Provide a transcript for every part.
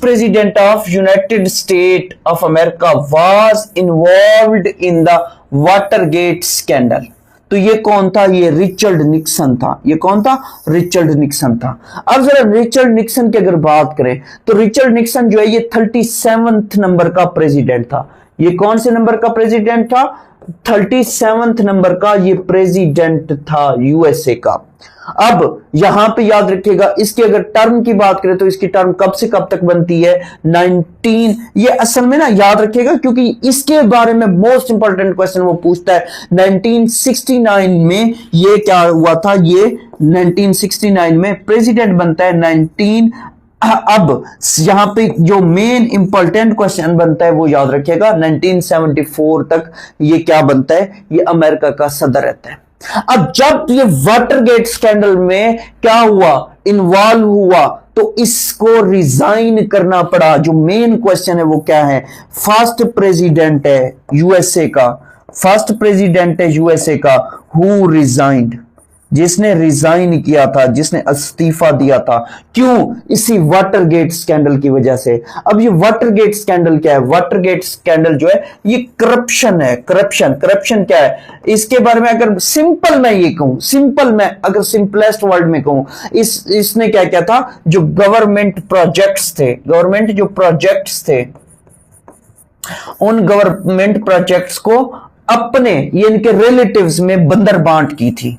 president of United States of America was involved in the Watergate scandal? तो ये कौन था? ये रिचर्ड निक्सन था। ये कौन था? रिचर्ड निक्सन था। अब जरा रिचर्ड निक्सन की अगर बात करें तो रिचर्ड निक्सन जो है ये 37th नंबर का प्रेसिडेंट था। ये कौन से नंबर का प्रेसिडेंट था? 37th नंबर का ये प्रेसिडेंट था यूएसए का। अब यहां पे याद रखिएगा, इसकी अगर टर्म की बात करें तो इसकी टर्म कब से कब तक बनती है? 19, ये असल में ना याद रखिएगा क्योंकि इसके बारे में मोस्ट इंपॉर्टेंट क्वेश्चन वो पूछता है। 1969 में ये क्या हुआ था? ये 1969 में प्रेसिडेंट बनता है। अब यहां पे जो मेन इंपॉर्टेंट क्वेश्चन बनता है वो याद रखिएगा, 1974 तक ये क्या बनता है? ये अमेरिका का सदर रहता है। अब जब ये वाटरगेट स्कैंडल में क्या हुआ? इन्वॉल्व हुआ, तो इसको रिजाइन करना पड़ा। जो मेन क्वेश्चन है वो क्या है? फर्स्ट प्रेसिडेंट है यूएसए का, फर्स्ट प्रेसिडेंट है यूएसए का हु रिजाइंड, जिसने रिजाइन किया था, जिसने इस्तीफा दिया था। क्यों? इसी वाटरगेट स्कैंडल की वजह से। अब ये वाटरगेट स्कैंडल क्या है? वाटरगेट स्कैंडल जो है ये करप्शन है। करप्शन क्या है? इसके बारे में अगर सिंपल मैं ये कहूं, सिंपल मैं अगर सिंपलेस्ट वर्ड में कहूं, इसने क्या किया था? जो गवर्नमेंट प्रोजेक्ट्स थे, गवर्नमेंट जो प्रोजेक्ट्स थे, उन गवर्नमेंट प्रोजेक्ट्स को अपने ये इनके रिलेटिव्स में बंदर बांट की थी।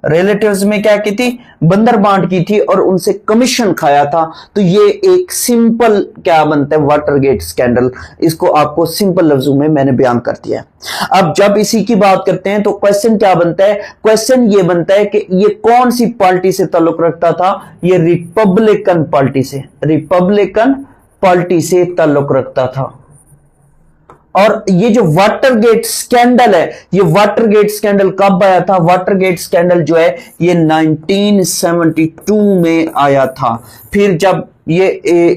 रिलेटिव्स में क्या की थी? बंदर बांट की थी और उनसे कमीशन खाया था। तो ये एक सिंपल क्या बनता है? Watergate scandal. इसको आपको सिंपल लफ्जों में मैंने बयान कर दिया है। अब जब इसी की बात करते हैं तो क्वेश्चन क्या बनता है? क्वेश्चन ये बनता है कि ये कौन सी पार्टी से ताल्लुक रखता था? ये रिपब्लिकन पार्टी से, रिपब्लिकन पार्टी से ताल्लुक रखता था। और ये जो वाटरगेट स्कैंडल है, ये वाटरगेट स्कैंडल कब आया था? वाटरगेट स्कैंडल जो है ये 1972 में आया था। फिर जब ये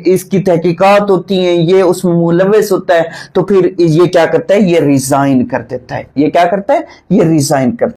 इसकी तहकीकात होती है, ये उसमें मुलव्वस होता है, तो फिर ये क्या करता है? ये रिजाइन कर देता है। ये क्या करता है? ये रिजाइन करता है।